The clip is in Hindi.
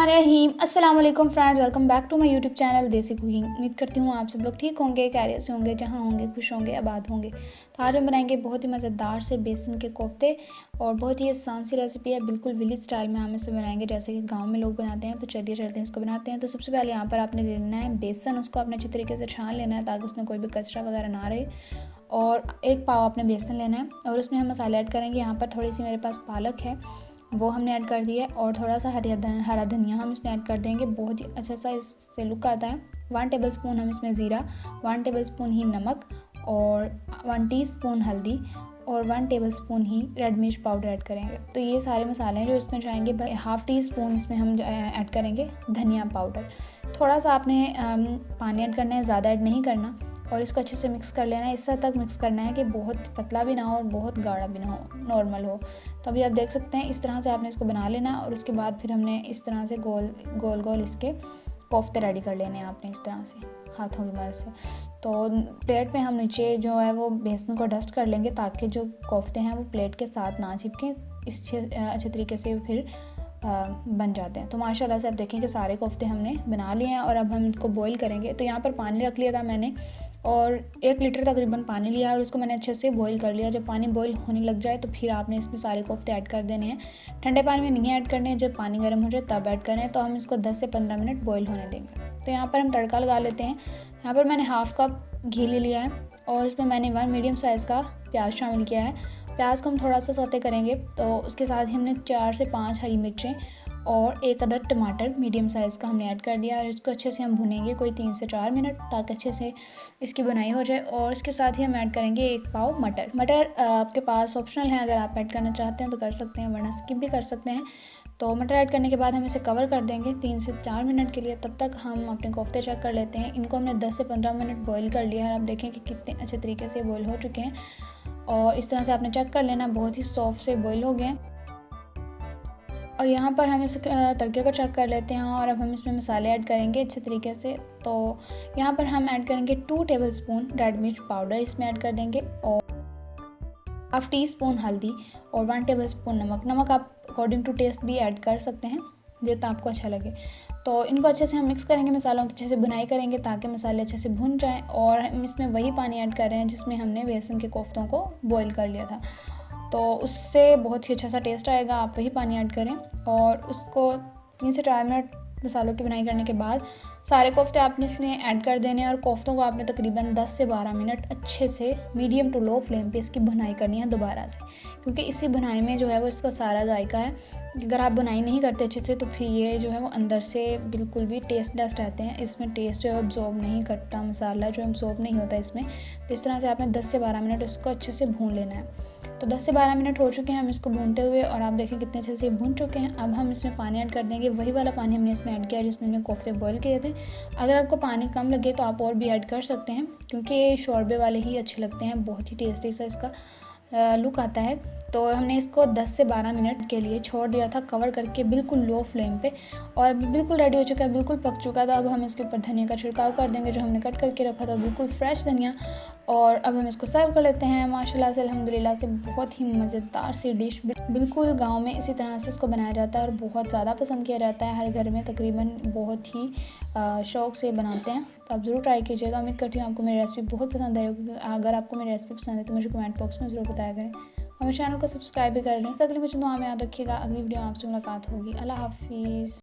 बिस्मिल्लाहिर्रहमानिर्रहीम। अस्सलाम वालेकुम friends, welcome back to my YouTube channel Desi cooking. उम्मीद करती हूँ आप सब लोग ठीक होंगे, खैरियत से होंगे, जहाँ होंगे खुश होंगे, आबाद होंगे। तो आज हम बनाएंगे बहुत ही मज़ेदार से बेसन के कोफ्ते और बहुत ही आसान सी रेसिपी है, बिल्कुल विलेज स्टाइल में हम इसे बनाएंगे जैसे कि गाँव में लोग बनाते हैं। तो चलिए चलते हैं इसको बनाते हैं। तो सबसे पहले यहाँ पर आपने लेना है बेसन, उसको आपने अच्छी तरीके से छान लेना है ताकि उसमें कोई भी कचरा वगैरह ना रहे। और एक पाव आपने बेसन लेना है और उसमें हम मसाले ऐड करेंगे। यहाँ पर थोड़ी सी मेरे पास पालक है, वो हमने ऐड कर दिया है, और थोड़ा सा हरा धनिया हम इसमें ऐड कर देंगे। बहुत ही अच्छा सा इससे लुक आता है। 1 टेबलस्पून हम इसमें ज़ीरा, 1 टेबलस्पून ही नमक और 1 टीस्पून हल्दी और 1 टेबलस्पून ही रेड मिर्च पाउडर ऐड करेंगे। तो ये सारे मसाले हैं जो इसमें जाएंगे। 1/2 टीस्पून इसमें हम ऐड करेंगे धनिया पाउडर। थोड़ा सा आपने पानी ऐड करना है, ज़्यादा ऐड नहीं करना, और इसको अच्छे से मिक्स कर लेना है। इस हद तक मिक्स करना है कि बहुत पतला भी ना हो और बहुत गाढ़ा भी ना हो, नॉर्मल हो। तो अभी आप देख सकते हैं इस तरह से आपने इसको बना लेना। और उसके बाद फिर हमने इस तरह से गोल गोल इसके कोफ्ते रेडी कर लेने हैं आपने इस तरह से हाथों की मदद से। तो प्लेट में हम नीचे जो है वो बेसन को डस्ट कर लेंगे ताकि जो कोफ्ते हैं वो प्लेट के साथ ना चिपकें। इस अच्छे तरीके से फिर बन जाते हैं। तो माशाल्लाह से आप देखें कि सारे कोफ्ते हमने बना लिए हैं और अब हम इनको बॉईल करेंगे। तो यहाँ पर पानी रख लिया था मैंने और 1 लीटर तकरीबन पानी लिया और उसको मैंने अच्छे से बॉईल कर लिया। जब पानी बॉईल होने लग जाए तो फिर आपने इसमें सारे कोफ्ते ऐड कर देने हैं। ठंडे पानी में नहीं ऐड करने हैं, जब पानी गर्म हो जाए तब ऐड करें। तो हम इसको 10 से 15 मिनट बॉईल होने देंगे। तो यहाँ पर हम तड़का लगा लेते हैं। यहाँ पर मैंने 1/2 कप घी ले लिया है और इसमें मैंने 1 मीडियम साइज़ का प्याज शामिल किया है। प्याज को हम थोड़ा सा सौते करेंगे। तो उसके साथ ही हमने 4 से 5 हरी मिर्चें और 1 अदद टमाटर मीडियम साइज़ का हमने ऐड कर दिया और इसको अच्छे से हम भुनेंगे कोई 3 से 4 मिनट ताकि अच्छे से इसकी बुनाई हो जाए। और इसके साथ ही हम ऐड करेंगे 1 पाव मटर। मटर आपके पास ऑप्शनल है, अगर आप ऐड करना चाहते हैं तो कर सकते हैं, वरना स्किप भी कर सकते हैं। तो मटर ऐड करने के बाद हम इसे कवर कर देंगे 3 से 4 मिनट के लिए। तब तक हम अपने कोफ्ते चेक कर लेते हैं। इनको हमने 10 से 15 मिनट बॉईल कर लिया है। आप देखें कि कितने अच्छे तरीके से बॉईल हो चुके हैं और इस तरह से आपने चेक कर लेना, बहुत ही सॉफ्ट से बॉईल हो गए हैं। और यहाँ पर हम इस तड़के को चेक कर लेते हैं और अब हम इसमें मसाले ऐड करेंगे अच्छे तरीके से। तो यहाँ पर हम ऐड करेंगे 2 टेबलस्पून रेड मिर्च पाउडर इसमें ऐड कर देंगे और 1/2 टीस्पून हल्दी और 1 टेबलस्पून नमक। नमक आप अकॉर्डिंग टू टेस्ट भी ऐड कर सकते हैं, जितना आपको अच्छा लगे। तो इनको अच्छे से हम मिक्स करेंगे, मसालों की अच्छे से भुनाई करेंगे ताकि मसाले अच्छे से भुन जाएँ। और हम इसमें वही पानी ऐड कर रहे हैं जिसमें हमने बेसन के कोफ्तों को बॉईल कर लिया था, तो उससे बहुत ही अच्छा सा टेस्ट आएगा। आप वही पानी ऐड करें और उसको 3 से 4 मिनट मसालों की बुनाई करने के बाद सारे कोफ्ते आपने इसमें ऐड कर देने हैं। और कोफ्तों को आपने तकरीबन 10 से 12 मिनट अच्छे से मीडियम टू लो फ्लेम पे इसकी भुनाई करनी है दोबारा से, क्योंकि इसी भुनाई में जो है वो इसका सारा जायका है। अगर आप भुनाई नहीं करते अच्छे से तो फिर ये जो है वो अंदर से बिल्कुल भी टेस्टलेस रहते हैं। इसमें टेस्ट जो है अब्जॉर्ब नहीं करता, मसाला जो अब्जॉर्ब नहीं होता इसमें। तो इस तरह से आपने 10 से 12 मिनट इसको अच्छे से भून लेना है। तो 10 से 12 मिनट हो चुके हैं हम इसको भूनते हुए और आप देखें कितने अच्छे से भून चुके हैं। अब हम इसमें पानी ऐड कर देंगे, वही वाला पानी हमने इसमें ऐड किया जिसमें हमने कोफ्ते बॉईल किए थे। अगर आपको पानी कम लगे तो आप और भी ऐड कर सकते हैं, क्योंकि ये शोरबे वाले ही अच्छे लगते हैं, बहुत ही टेस्टी सा इसका लुक आता है। तो हमने इसको 10 से 12 मिनट के लिए छोड़ दिया था कवर करके बिल्कुल लो फ्लेम पे, और अभी बिल्कुल रेडी हो चुका है, बिल्कुल पक चुका था। अब हम इसके ऊपर धनिया का छिड़काव कर देंगे जो हमने कट करके रखा था, बिल्कुल फ्रेश धनिया। और अब हम इसको सर्व कर लेते हैं। माशाल्लाह से अल्हम्दुलिल्लाह से बहुत ही मज़ेदार सी डिश, बिल्कुल गांव में इसी तरह से इसको बनाया जाता है और बहुत ज़्यादा पसंद किया जाता है। हर घर में तकरीबन बहुत ही शौक़ से बनाते हैं। तो आप ज़रूर ट्राई कीजिएगा। उम्मीद करती हूँ आपको मेरी रेसिपी बहुत पसंद आई होगी। अगर आपको मेरी रेसिपी पसंद है तो मुझे कमेंट बॉक्स में ज़रूर बताया करें और मेरे चैनल को सब्सक्राइब भी कर लें। अगली मुझे दुआ में याद रखिएगा। अगली वीडियो में आपसे मुलाकात होगी। अल्लाह हाफिज़।